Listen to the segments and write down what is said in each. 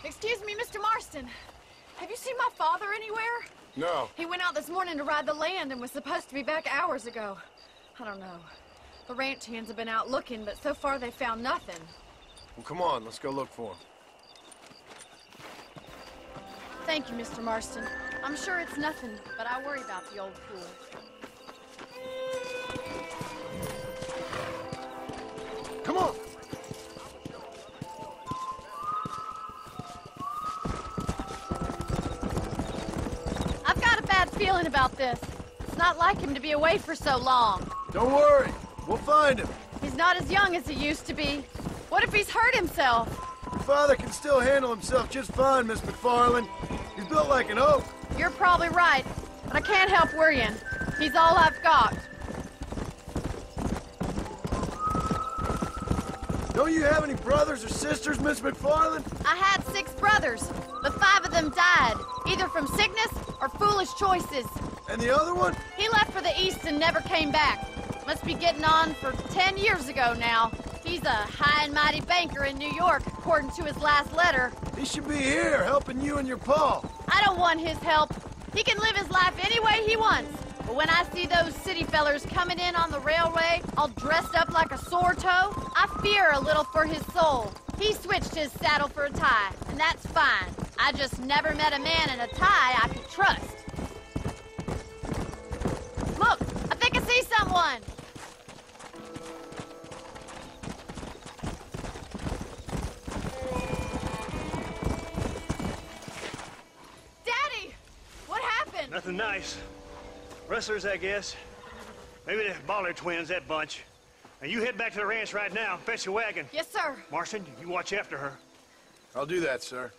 Excuse me, Mr. Marston. Have you seen my father anywhere? No. He went out this morning to ride the land and was supposed to be back hours ago. I don't know. The ranch hands have been out looking, but so far they found nothing. Well, come on, let's go look for him. Thank you, Mr. Marston. I'm sure it's nothing, but I worry about the old fool. Come on! I've got a bad feeling about this. It's not like him to be away for so long. Don't worry, we'll find him. He's not as young as he used to be. What if he's hurt himself? Your father can still handle himself just fine, Miss McFarland. He's built like an oak. You're probably right, but I can't help worrying. He's all I've got. Don't you have any brothers or sisters, Miss McFarland? I had 6 brothers, but 5 of them died, either from sickness or foolish choices. And the other one? He left for the East and never came back. Must be getting on for 10 years ago now. He's a high and mighty banker in New York, according to his last letter. He should be here, helping you and your pa. I don't want his help. He can live his life any way he wants. But when I see those city fellers coming in on the railway, all dressed up like a sore toe, I fear a little for his soul. He switched his saddle for a tie, and that's fine. I just never met a man in a tie I could trust. Look, I think I see someone. Daddy, what happened? Nothing nice. Rustlers, I guess. Maybe the Baller twins, that bunch. Now you head back to the ranch right now and fetch a wagon. Yes, sir. Marston, you watch after her. I'll do that, sir.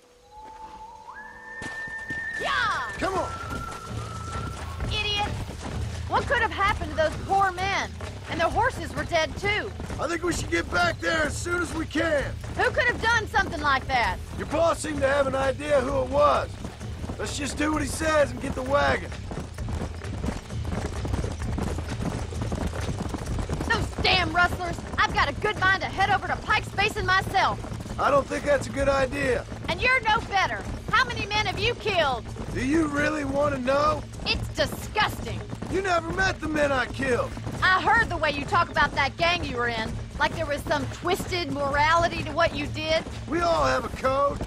Yeah! Come on! Idiot! What could have happened to those poor men? And their horses were dead, too. I think we should get back there as soon as we can. Who could have done something like that? Your boss seemed to have an idea who it was. Let's just do what he says and get the wagon. Those damn rustlers! I've got a good mind to head over to Pike's Basin myself. I don't think that's a good idea. And you're no better. How many men have you killed? Do you really want to know? It's disgusting. You never met the men I killed. I heard the way you talk about that gang you were in, like there was some twisted morality to what you did. We all have a code.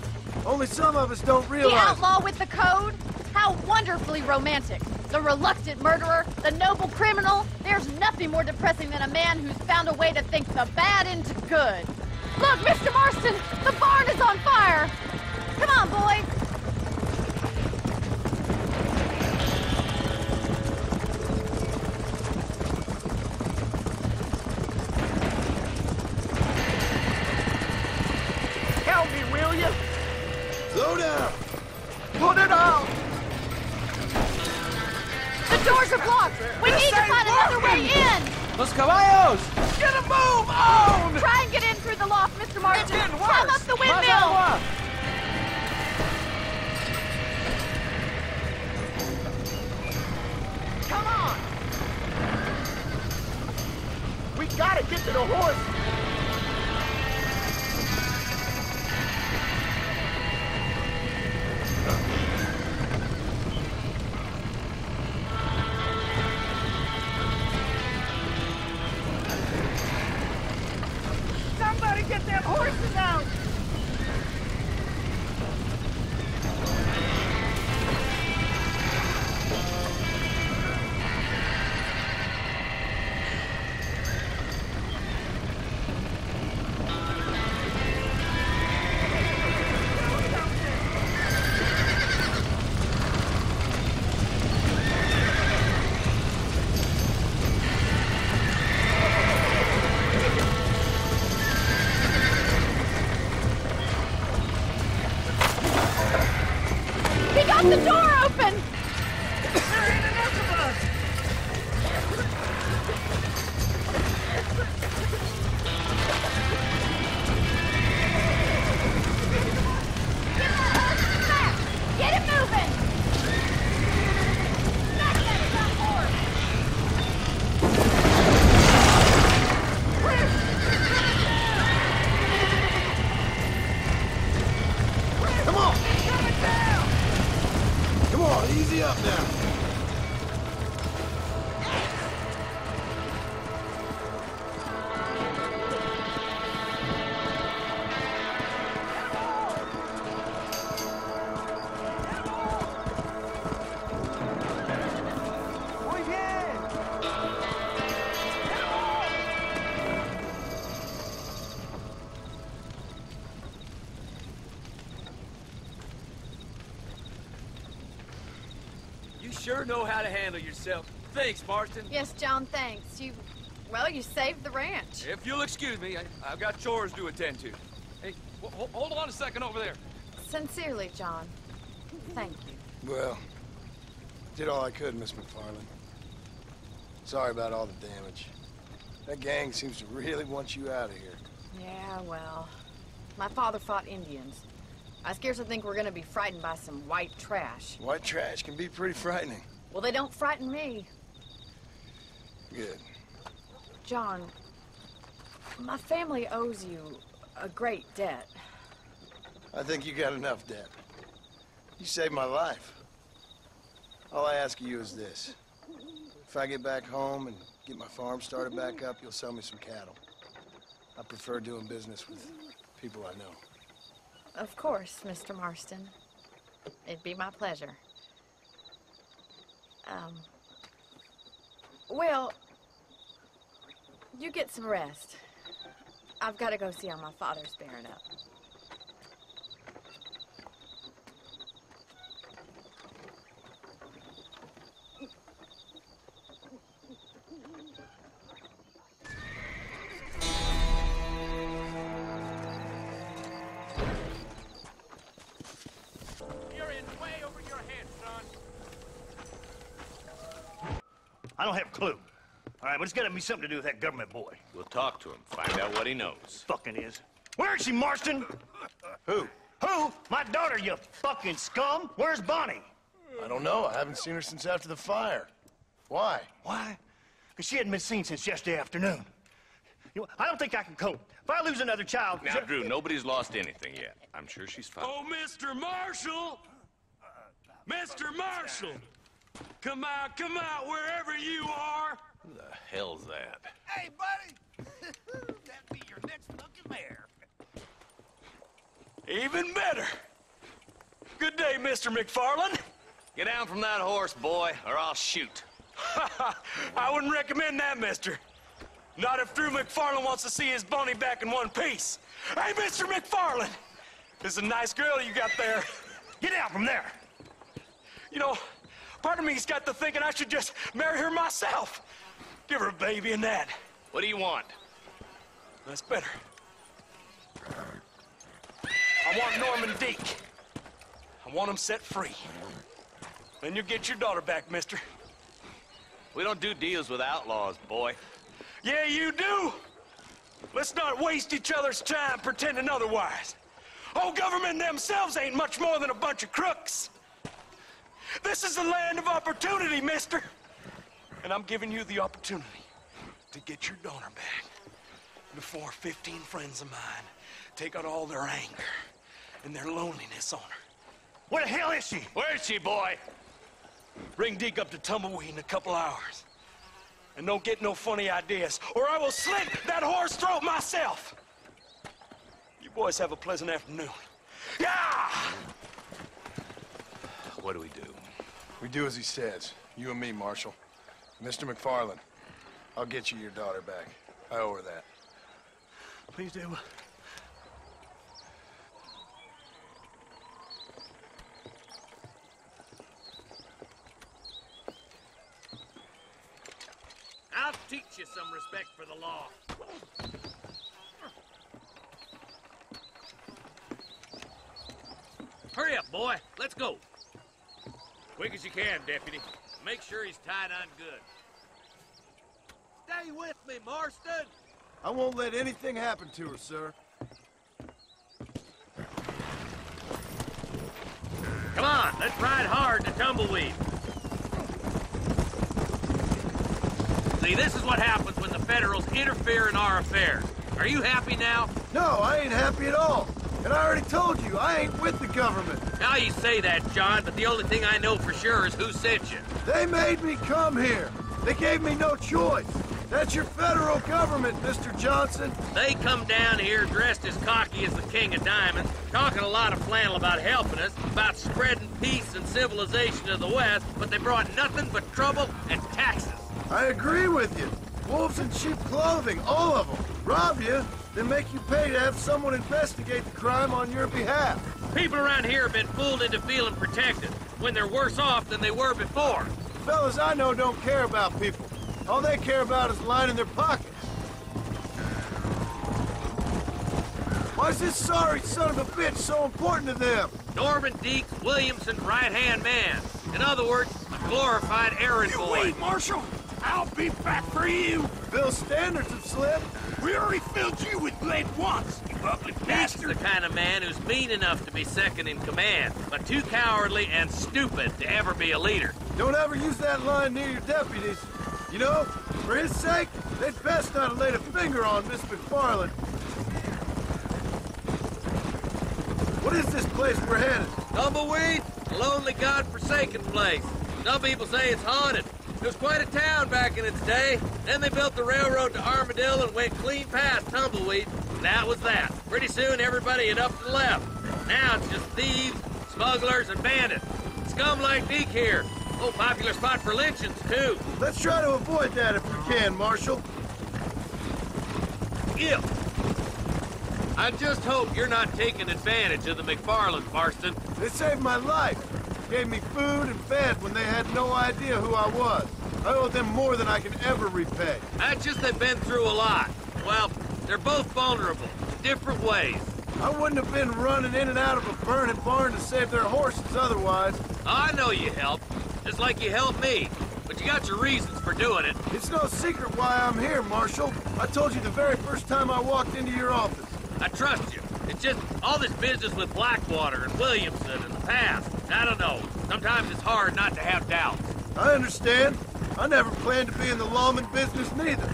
Only some of us don't The realize. outlaw with the code? How wonderfully romantic. The reluctant murderer, the noble criminal. There's nothing more depressing than a man who's found a way to think the bad into good. Look, Mr. Marston, the barn is on fire. Come on, boy. Help me, will you? Slow down. Put it out! The doors are blocked. We need to find another way in. Los caballos! Get a move on! Try and get in through the loft, Mr. Marston. It's getting Climb worse. up the Más windmill. agua! Come on! We gotta get to the horse! Somebody get them horses out! He got the door open. There ain't enough of us! sure know how to handle yourself. Thanks, Marston. Yes, John, thanks. You saved the ranch. If you'll excuse me, I've got chores to attend to. Hey, hold on a second over there. Sincerely, John. Thank you. Well, did all I could, Miss McFarland. Sorry about all the damage. That gang seems to really want you out of here. Yeah, well, my father fought Indians. I scarcely think we're gonna be frightened by some white trash. White trash can be pretty frightening. Well, they don't frighten me. Good. John, my family owes you a great debt. I think you got enough debt. You saved my life. All I ask of you is this. If I get back home and get my farm started back up, you'll sell me some cattle. I prefer doing business with people I know. Of course, Mr. Marston. It'd be my pleasure. Well, you get some rest. I've got to go see how my father's bearing up. You're in way over your head, son. I don't have a clue. All right, but it's got to be something to do with that government boy. We'll talk to him, find out what he knows. Fucking is. Where is she, Marston? Who? Who? My daughter, you fucking scum. Where's Bonnie? I don't know. I haven't seen her since after the fire. Why? Why? Because she hadn't been seen since yesterday afternoon. You know, I don't think I can cope. If I lose another child... Now, Drew, nobody's lost anything yet. I'm sure she's fine. Oh, Mr. Marshall! Mr. Marshall! Come out, wherever you are! Who the hell's that? Hey, buddy! That'd be your next looking mare. Even better! Good day, Mr. McFarland. Get down from that horse, boy, or I'll shoot. I wouldn't recommend that, mister. Not if Drew McFarland wants to see his Bonnie back in one piece. Hey, Mr. McFarland! This is a nice girl you got there. Get out from there! You know, part of me's got to thinking I should just marry her myself. Give her a baby and that. What do you want? That's better. I want Norman Deek. I want him set free. Then you get your daughter back, mister. We don't do deals with outlaws, boy. Yeah, you do. Let's not waste each other's time pretending otherwise. Oh, government themselves ain't much more than a bunch of crooks. This is the land of opportunity, mister. And I'm giving you the opportunity to get your daughter back before 15 friends of mine take out all their anger and their loneliness on her. Where the hell is she? Where is she, boy? Bring Deke up to Tumbleweed in a couple hours. And don't get no funny ideas, or I will slit that horse throat myself. You boys have a pleasant afternoon. Yeah! What do we do? We do as he says. You and me, Marshal. Mr. McFarland, I'll get you your daughter back. I owe her that. Please do. I'll teach you some respect for the law. Hurry up, boy. Let's go. Quick as you can, Deputy. Make sure he's tied on good. Stay with me, Marston. I won't let anything happen to her, sir. Come on, let's ride hard to Tumbleweed. See, this is what happens when the Federals interfere in our affairs. Are you happy now? No, I ain't happy at all. And I already told you, I ain't with the government. Now you say that, John, but the only thing I know for sure is who sent you. They made me come here. They gave me no choice. That's your federal government, Mr. Johnson. They come down here dressed as cocky as the King of Diamonds, talking a lot of flannel about helping us, about spreading peace and civilization to the West, but they brought nothing but trouble and taxes. I agree with you. Wolves in sheep clothing, all of them. Rob you, then make you pay to have someone investigate the crime on your behalf. People around here have been fooled into feeling protected when they're worse off than they were before. Fellas I know don't care about people. All they care about is lining their pockets. Why is this sorry son of a bitch so important to them? Norman Deeks Williamson's right-hand man. In other words, a glorified errand You boy. wait, Marshal. I'll be back for you. Bill's standards have slipped. We already filled you with lead once, you ugly Deeks bastard. the kind of man who's mean enough to be second in command, but too cowardly and stupid to ever be a leader. Don't ever use that line near your deputies. You know, for his sake, they'd best not have laid a finger on Miss McFarland. What is this place we're headed? Tumbleweed, a lonely, god-forsaken place. Some people say it's haunted. It was quite a town back in its day. Then they built the railroad to Armadillo and went clean past Tumbleweed. And that was that. Pretty soon everybody had up and left. Now it's just thieves, smugglers, and bandits. Scum like Deke here. Oh, popular spot for lynchings, too. Let's try to avoid that if we can, Marshal. Yeah. I just hope you're not taking advantage of the McFarlands, Marston. They saved my life. Gave me food and fed when they had no idea who I was. I owe them more than I can ever repay. That's just they've been through a lot. Well, they're both vulnerable, in different ways. I wouldn't have been running in and out of a burning barn to save their horses otherwise. I know you helped, just like you helped me. But you got your reasons for doing it. It's no secret why I'm here, Marshal. I told you the very first time I walked into your office. I trust you. It's just all this business with Blackwater and Williamson and the past. I don't know. Sometimes it's hard not to have doubts. I understand. I never planned to be in the lawman business neither.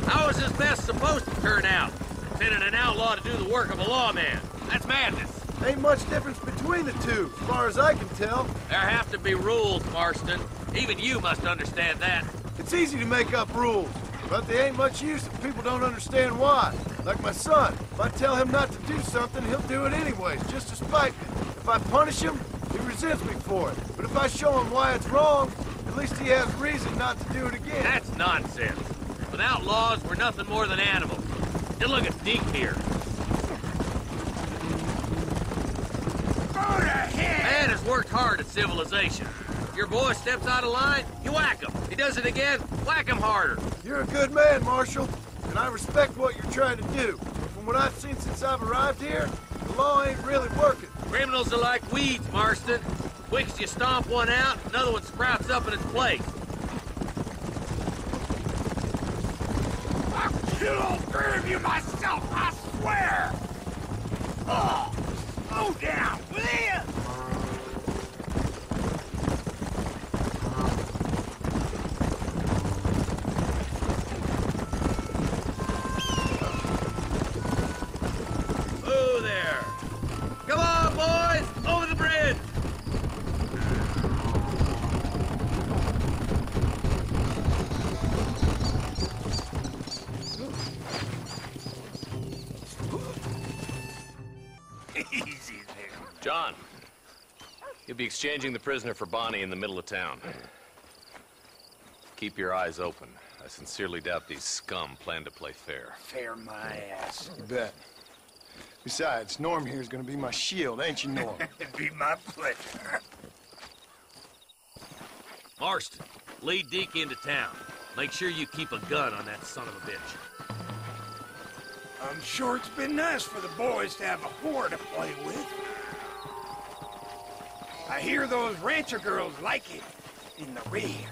How is this best supposed to turn out? Sending an outlaw to do the work of a lawman. That's madness. Ain't much difference between the two, as far as I can tell. There have to be rules, Marston. Even you must understand that. It's easy to make up rules, but they ain't much use if people don't understand why. Like my son. If I tell him not to do something, he'll do it anyways, just to spite me. If I punish him, he resents me for it. But if I show him why it's wrong, at least he has reason not to do it again. That's nonsense. Without laws, we're nothing more than animals. Just look at Deke here. Go to hell! Man has worked hard at civilization. Your boy steps out of line, you whack him. He does it again, whack him harder. You're a good man, Marshal, and I respect what you're trying to do. But from what I've seen since I've arrived here, the law ain't really working. Criminals are like weeds, Marston. Quick as you stomp one out, another one sprouts up in its place. I'll kill all three of you myself, I swear! Oh, slow down, will you? Oh, there. Come on, boys! Over the bridge! Easy there. John, you'll be exchanging the prisoner for Bonnie in the middle of town. Keep your eyes open. I sincerely doubt these scum plan to play fair. Fair my ass. You bet. Besides, Norm here's gonna be my shield, ain't you, Norm? It'd be my pleasure. Marston, lead Deke into town. Make sure you keep a gun on that son of a bitch. I'm sure it's been nice for the boys to have a whore to play with. I hear those rancher girls like it in the rear.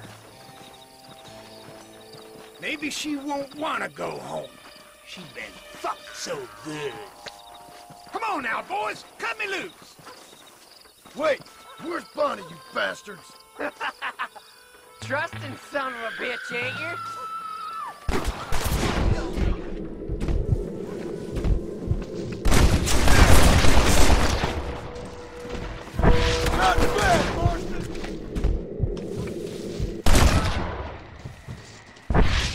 Maybe she won't want to go home. She's been fucked so good. Come on now, boys. Cut me loose. Wait, where's Bonnie, you bastards? Trusting son of a bitch, ain't you? Not bad, Marston!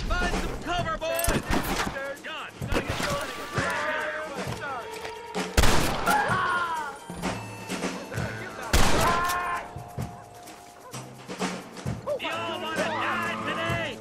Find some cover, boys! John, you gotta get going. You all wanna die today?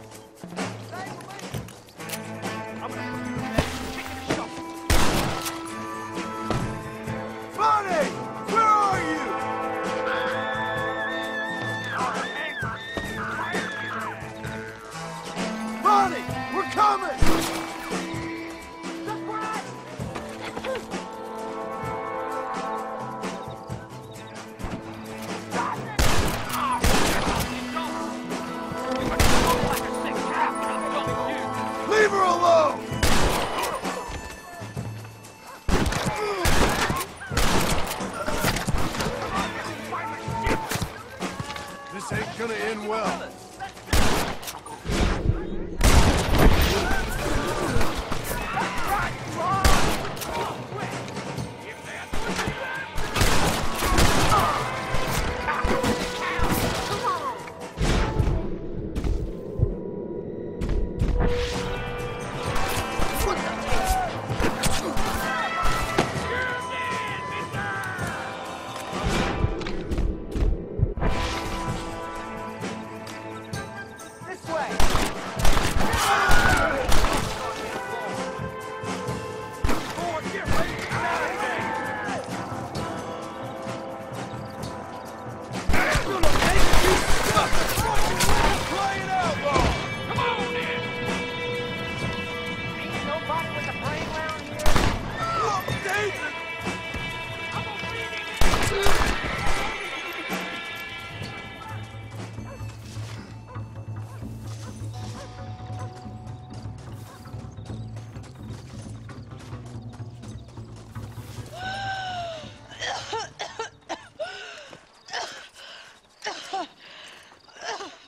you well.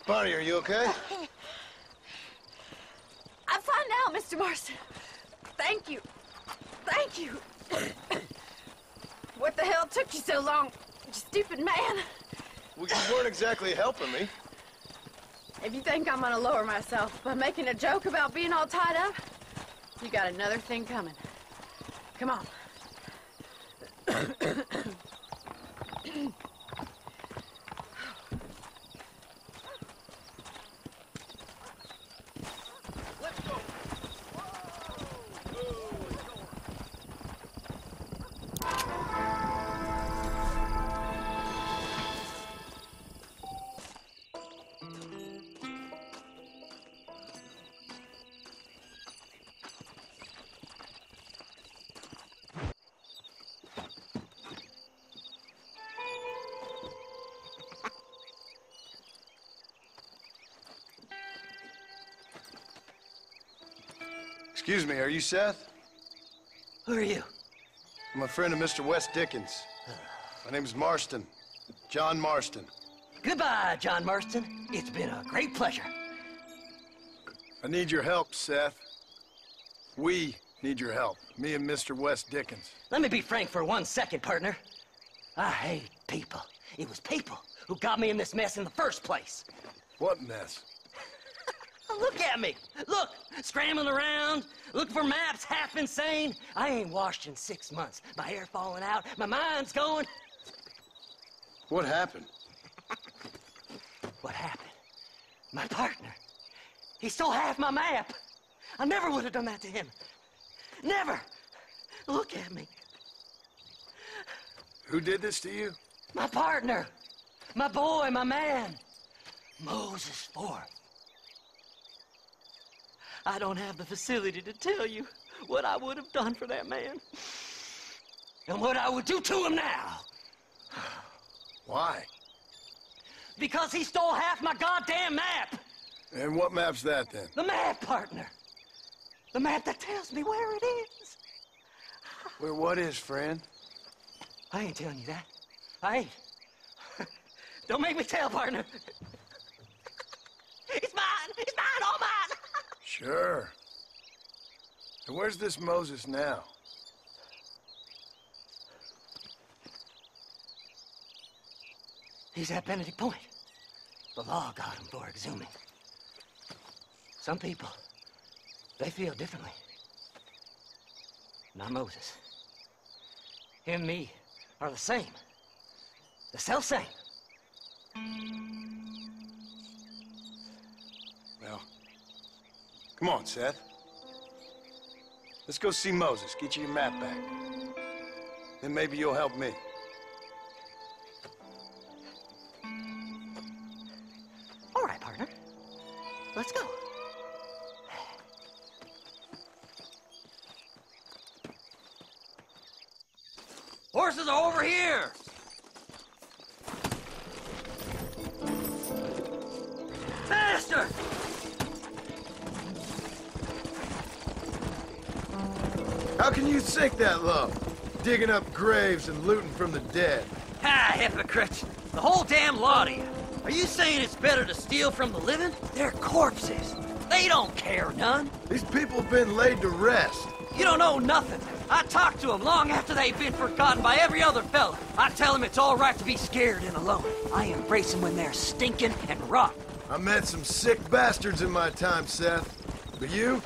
Bonnie, are you okay? I'm fine now, Mr. Marston. Thank you. Thank you. What the hell took you so long, you stupid man? Well, you weren't exactly helping me. If you think I'm gonna lower myself by making a joke about being all tied up, you got another thing coming. Come on. Excuse me, are you Seth? Who are you? I'm a friend of Mr. Wes Dickens. My name's Marston. John Marston. Goodbye, John Marston. It's been a great pleasure. I need your help, Seth. We need your help. Me and Mr. Wes Dickens. Let me be frank for 1 second, partner. I hate people. It was people who got me in this mess in the first place. What mess? Look at me. Look, scrambling around, looking for maps, half insane. I ain't washed in 6 months. My hair falling out, my mind's going. What happened? What happened? My partner. He stole half my map. I never would have done that to him. Never. Look at me. Who did this to you? My partner. My boy, my man. Moses Ford. I don't have the facility to tell you what I would have done for that man. And what I would do to him now. Why? Because he stole half my goddamn map. And what map's that, then? The map, partner. The map that tells me where it is. Where what is, friend? I ain't telling you that. I ain't. Don't make me tell, partner. It's mine. It's mine, all mine. Sure. And where's this Moses now? He's at Benedict Point. The law got him for exhuming. Some people, they feel differently. Not Moses. Him and me are the same. The self-same. Well, come on, Seth. Let's go see Moses, get you your map back. Then maybe you'll help me. All right, partner. Let's go. Horses are over here! Faster! How can you sink that low? Digging up graves and looting from the dead. Ah, hypocrite! The whole damn lot of you! Are you saying it's better to steal from the living? They're corpses. They don't care none. These people have been laid to rest. You don't know nothing. I talk to them long after they've been forgotten by every other fella. I tell them it's all right to be scared and alone. I embrace them when they're stinking and rotten. I met some sick bastards in my time, Seth. But you're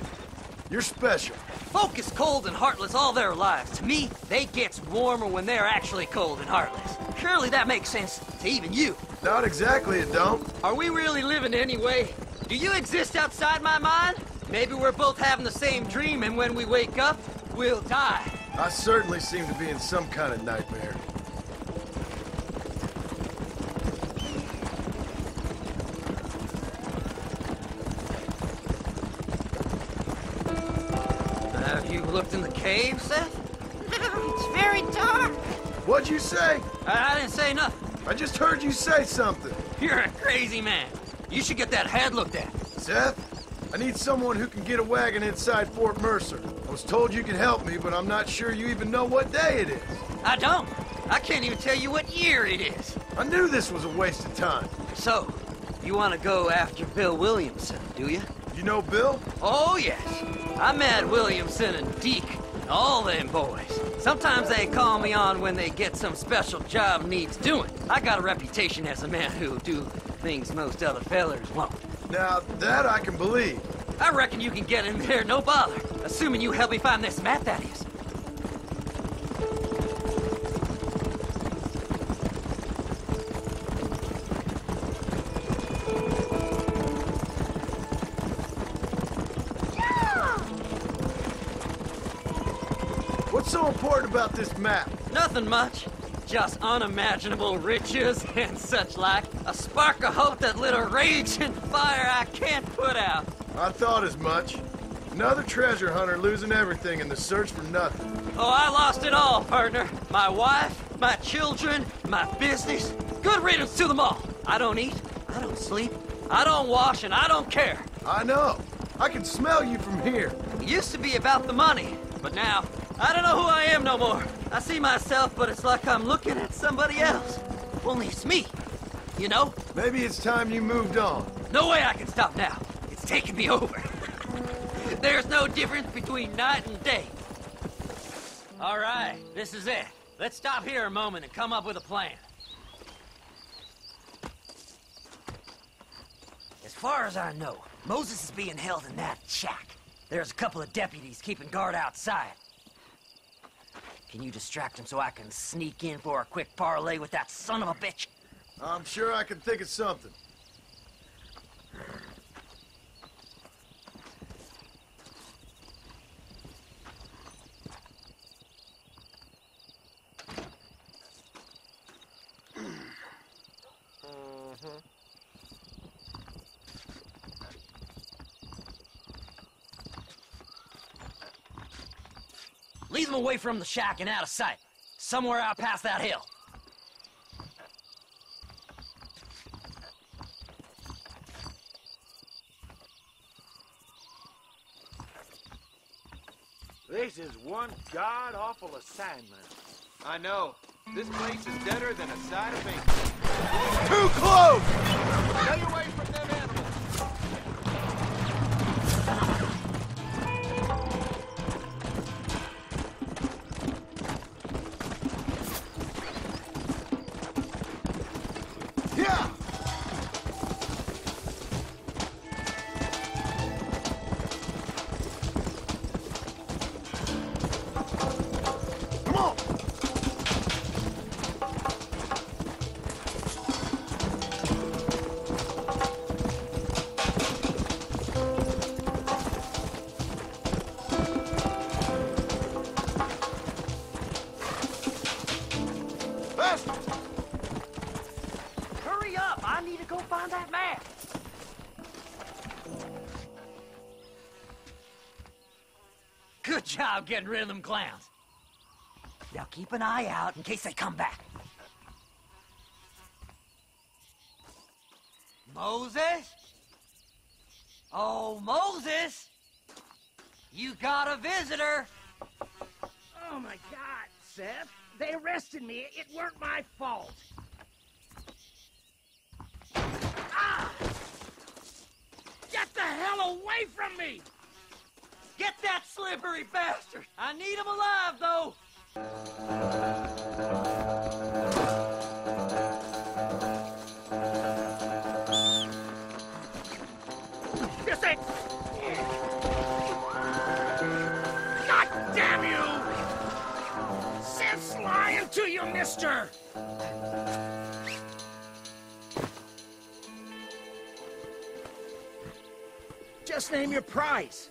special. Folk is cold and heartless all their lives. To me, they gets warmer when they're actually cold and heartless. Surely that makes sense to even you. Not exactly, it don't. Are we really living anyway? Do you exist outside my mind? Maybe we're both having the same dream, and when we wake up, we'll die. I certainly seem to be in some kind of nightmare. Have you looked in the cave, Seth? It's very dark. What'd you say? I didn't say nothing. I just heard you say something. You're a crazy man. You should get that head looked at. Seth, I need someone who can get a wagon inside Fort Mercer. I was told you could help me, but I'm not sure you even know what day it is. I don't. I can't even tell you what year it is. I knew this was a waste of time. So, you want to go after Bill Williamson, do you? You know Bill? Oh, yes. I met Williamson and Deke, all them boys. Sometimes they call me on when they get some special job needs doing. I got a reputation as a man who'll do things most other fellers won't. Now, that I can believe. I reckon you can get in there, no bother. Assuming you help me find this map, that is. What's so important about this map? Nothing much. Just unimaginable riches and such like. A spark of hope that lit a raging fire I can't put out. I thought as much. Another treasure hunter losing everything in the search for nothing. Oh, I lost it all, partner. My wife, my children, my business. Good riddance to them all. I don't eat, I don't sleep, I don't wash, and I don't care. I know. I can smell you from here. It used to be about the money, but now, I don't know who I am no more. I see myself, but it's like I'm looking at somebody else. Only it's me, you know? Maybe it's time you moved on. No way I can stop now. It's taking me over. There's no difference between night and day. All right, this is it. Let's stop here a moment and come up with a plan. As far as I know, Moses is being held in that shack. There's a couple of deputies keeping guard outside. Can you distract him so I can sneak in for a quick parlay with that son of a bitch? I'm sure I can think of something. Lead them away from the shack and out of sight. Somewhere out past that hill. This is one god-awful assignment. I know. This place is deader than a side of ink. Too close! Stay away from them animals. Yeah! Come on! Faster! Hurry up! I need to go find that map! Good job getting rid of them clowns. Now keep an eye out in case they come back. Moses? Oh, Moses! You got a visitor! Oh my God, Seth. They arrested me. It weren't my fault. hell away from me! Get that slippery bastard! I need him alive, though! Yes, I... God damn you! Seth's lying to you, mister! Just name your price.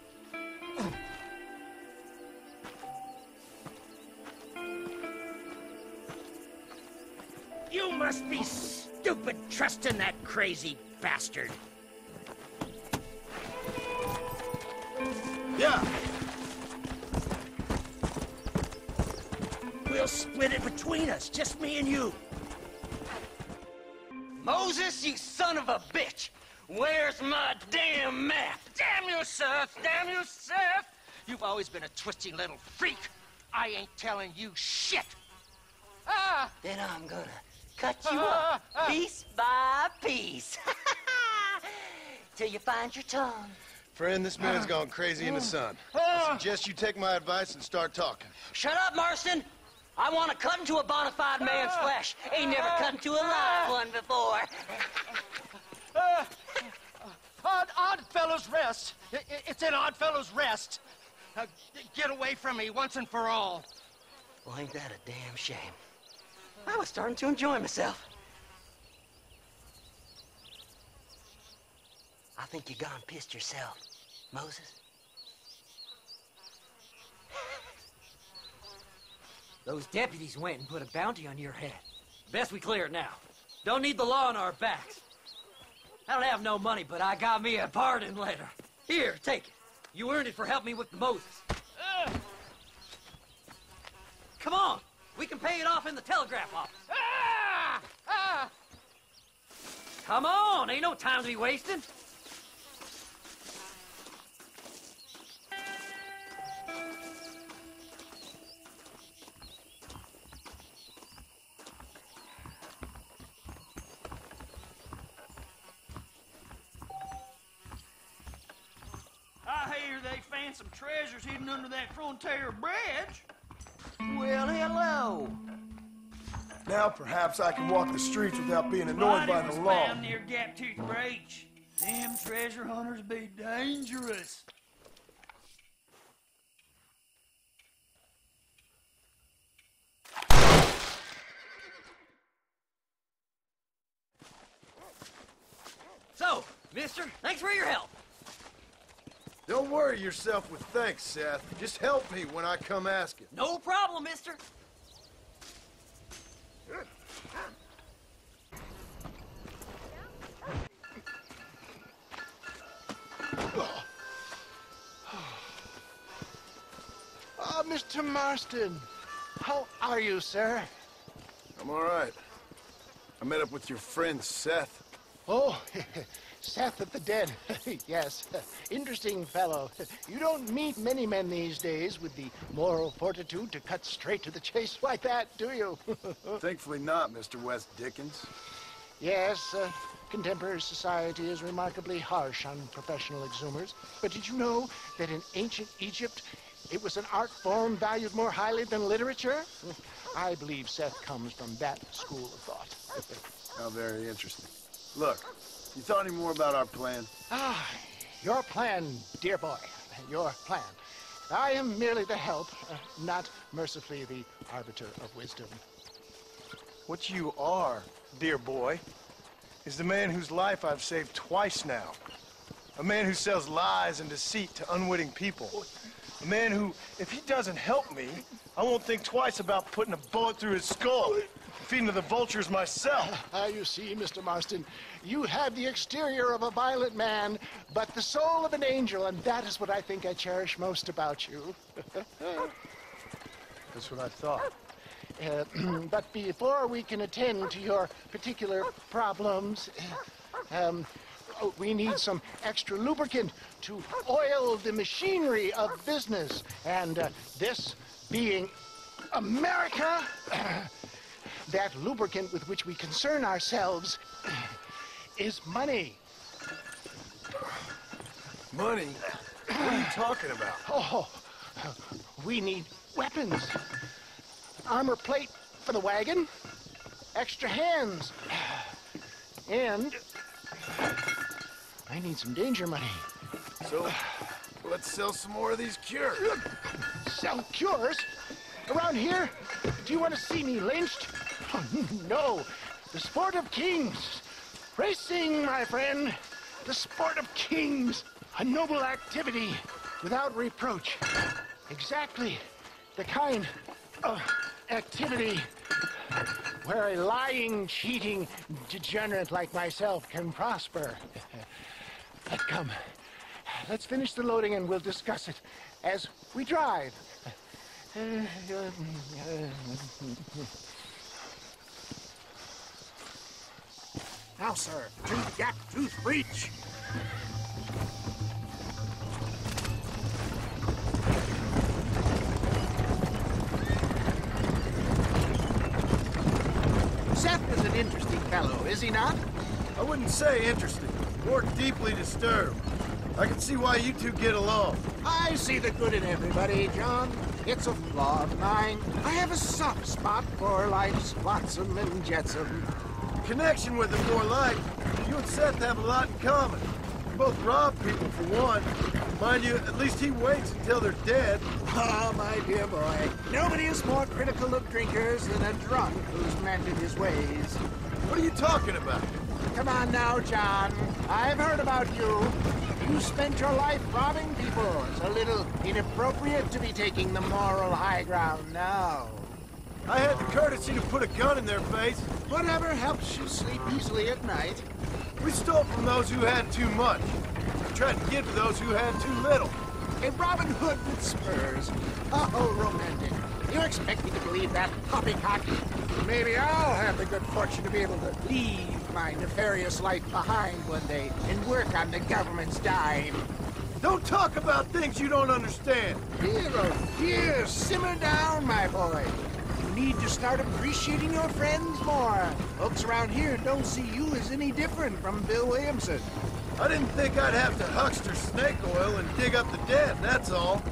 You must be stupid trusting that crazy bastard. Yeah. We'll split it between us, just me and you. Moses, you son of a bitch! Where's my damn map? Damn you, Seth! Damn you, Seth! You've always been a twisty little freak. I ain't telling you shit. Ah! Then I'm gonna cut you up piece by piece. Till you find your tongue. Friend, this man's gone crazy in the sun. I suggest you take my advice and start talking. Shut up, Marston! I want to cut into a bona fide man's flesh. Ain't never cut into a live one before. Odd Fellow's Rest. It's in Odd Fellow's Rest. Get away from me once and for all. Well, ain't that a damn shame? I was starting to enjoy myself. I think you gone pissed yourself, Moses. Those deputies went and put a bounty on your head. Best we clear it now. Don't need the law on our backs. I don't have no money, but I got me a pardon letter. Here, take it. You earned it for helping me with the Moses. Come on. We can pay it off in the telegraph office. Come on. Ain't no time to be wasting. I hear they found some treasures hidden under that frontier bridge. Well, hello. Now perhaps I can walk the streets without being annoyed by the law. Found near Gaptooth Breach. Them treasure hunters be dangerous. So, mister, thanks for your help. Don't worry yourself with thanks, Seth. Just help me when I come asking. No problem, mister. Ah, Mr. Marston. How are you, sir? I'm all right. I met up with your friend, Seth. Oh, Seth of the Dead. Yes, interesting fellow. You don't meet many men these days with the moral fortitude to cut straight to the chase like that, do you? Thankfully not, Mr. West Dickens. Yes, contemporary society is remarkably harsh on professional exhumers. But did you know that in ancient Egypt, it was an art form valued more highly than literature? I believe Seth comes from that school of thought. How very interesting. Look, you thought any more about our plan? Ah, your plan, dear boy. Your plan. I am merely the help, not mercifully the arbiter of wisdom. What you are, dear boy, is the man whose life I've saved twice now. A man who sells lies and deceit to unwitting people. A man who, if he doesn't help me, I won't think twice about putting a bullet through his skull, feeding to the vultures myself. You see, Mr. Marston, you have the exterior of a violent man, but the soul of an angel, and that is what I think I cherish most about you. That's what I thought. But before we can attend to your particular problems, we need some extra lubricant to oil the machinery of business. And this being America, that lubricant with which we concern ourselves is money. Money? What are you talking about? Oh, we need weapons. Armor plate for the wagon. Extra hands. And I need some danger money. So, let's sell some more of these cures. Sell cures? Around here? Do you want to see me lynched? Oh, no. The sport of kings. Racing, my friend. The sport of kings. A noble activity without reproach. Exactly the kind of activity where a lying, cheating degenerate like myself can prosper. But come, let's finish the loading and we'll discuss it as we drive. Now, sir, tooth gap, tooth breach. Seth is an interesting fellow, is he not? I wouldn't say interesting, more deeply disturbed. I can see why you two get along. I see the good in everybody, John. It's a flaw of mine. I have a soft spot for life's flotsam and jetsam. Connection with him more like. You and Seth have a lot in common. You both rob people for one. Mind you, at least he waits until they're dead. Ah, my dear boy. Nobody is more critical of drinkers than a drunk who's mended his ways. What are you talking about? Come on now, John. I've heard about you. You spent your life robbing people. It's a little inappropriate to be taking the moral high ground now. I had the courtesy to put a gun in their face. Whatever helps you sleep easily at night. We stole from those who had too much. We tried to give to those who had too little. A Robin Hood with spurs. Oh, romantic. You expect me to believe that poppycock? Maybe I'll have the good fortune to be able to leave my nefarious life behind one day and work on the government's dime. Don't talk about things you don't understand. Dear, oh dear, simmer down, my boy. You need to start appreciating your friends more. Folks around here don't see you as any different from Bill Williamson. I didn't think I'd have to huckster snake oil and dig up the dead, that's all.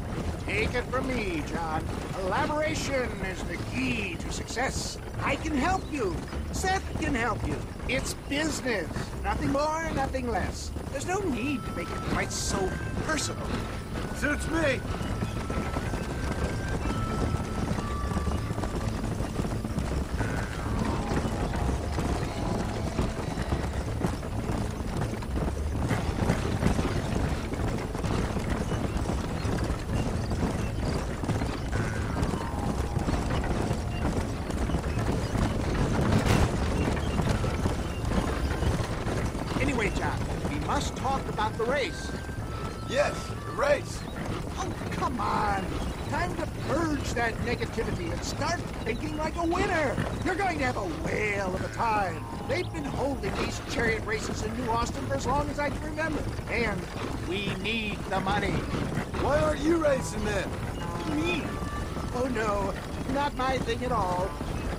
Take it from me, John. Collaboration is the key to success. I can help you. Seth can help you. It's business. Nothing more, nothing less. There's no need to make it quite so personal. Suits me. Anyway, John, we must talk about the race. Yes, the race. Oh, come on. Time to purge that negativity and start thinking like a winner. You're going to have a whale of a time. They've been holding these chariot races in New Austin for as long as I can remember. And we need the money. Why aren't you racing then? Me? Oh, no. Not my thing at all.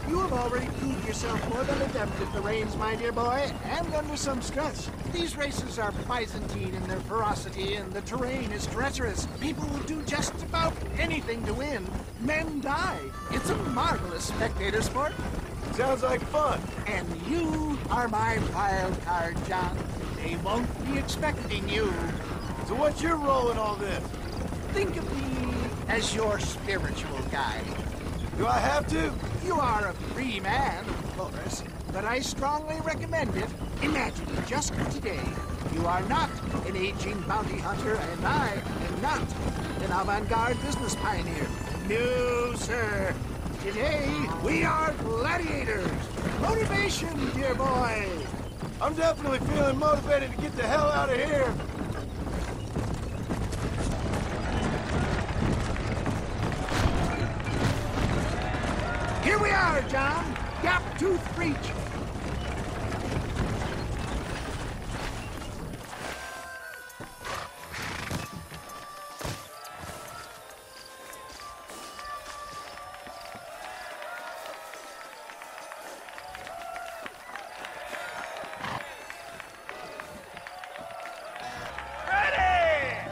You have already proved yourself more than adept at the reins, my dear boy, and under some stress. These races are Byzantine in their ferocity, and the terrain is treacherous. People will do just about anything to win. Men die. It's a marvelous spectator sport. Sounds like fun. And you are my wild card, John. They won't be expecting you. So what's your role in all this? Think of me as your spiritual guide. Do I have to? You are a free man, of course, but I strongly recommend it. Imagine just for today, you are not an aging bounty hunter, and I am not an avant-garde business pioneer. No, sir. Today, we are gladiators. Motivation, dear boy. I'm definitely feeling motivated to get the hell out of here. Here we are, John. Gap Tooth Breach. Ready!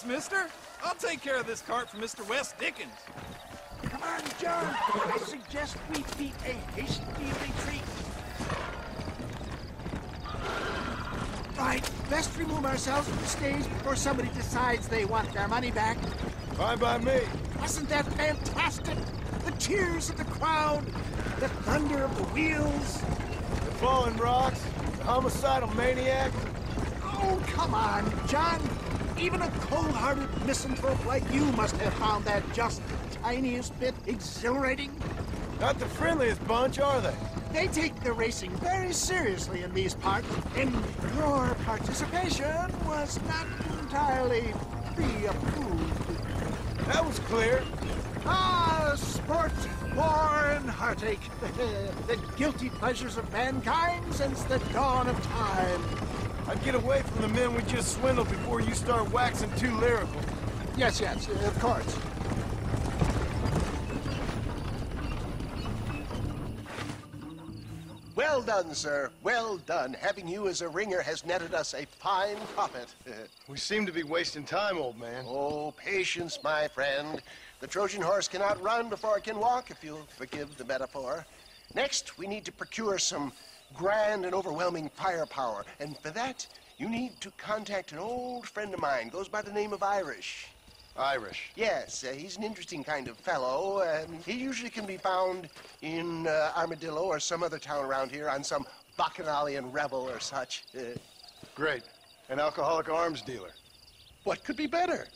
Thanks, mister. I'll take care of this cart for Mr. West Dickens. Come on, John. I suggest we beat a hasty retreat. Right, best remove ourselves from the stage before somebody decides they want their money back. Fine by me. Wasn't that fantastic? The cheers of the crowd, the thunder of the wheels. The falling rocks, the homicidal maniacs. Oh, come on, John. Even a cold-hearted misanthrope like you must have found that just the tiniest bit exhilarating. Not the friendliest bunch, are they? They take their racing very seriously in these parts, and your participation was not entirely pre-approved. That was clear. Ah, sport, war, and heartache. The guilty pleasures of mankind since the dawn of time. I'd get away from the men we just swindled before you start waxing too lyrical. Yes, of course. Well done, sir. Well done. Having you as a ringer has netted us a fine profit. We seem to be wasting time, old man. Oh, patience, my friend. The Trojan horse cannot run before it can walk, if you'll forgive the metaphor. Next, we need to procure some grand and overwhelming firepower. And for that, you need to contact an old friend of mine. Goes by the name of Irish. Irish? Yes, he's an interesting kind of fellow. He usually can be found in Armadillo or some other town around here on some bacchanalian revel or such. Great. An alcoholic arms dealer. What could be better?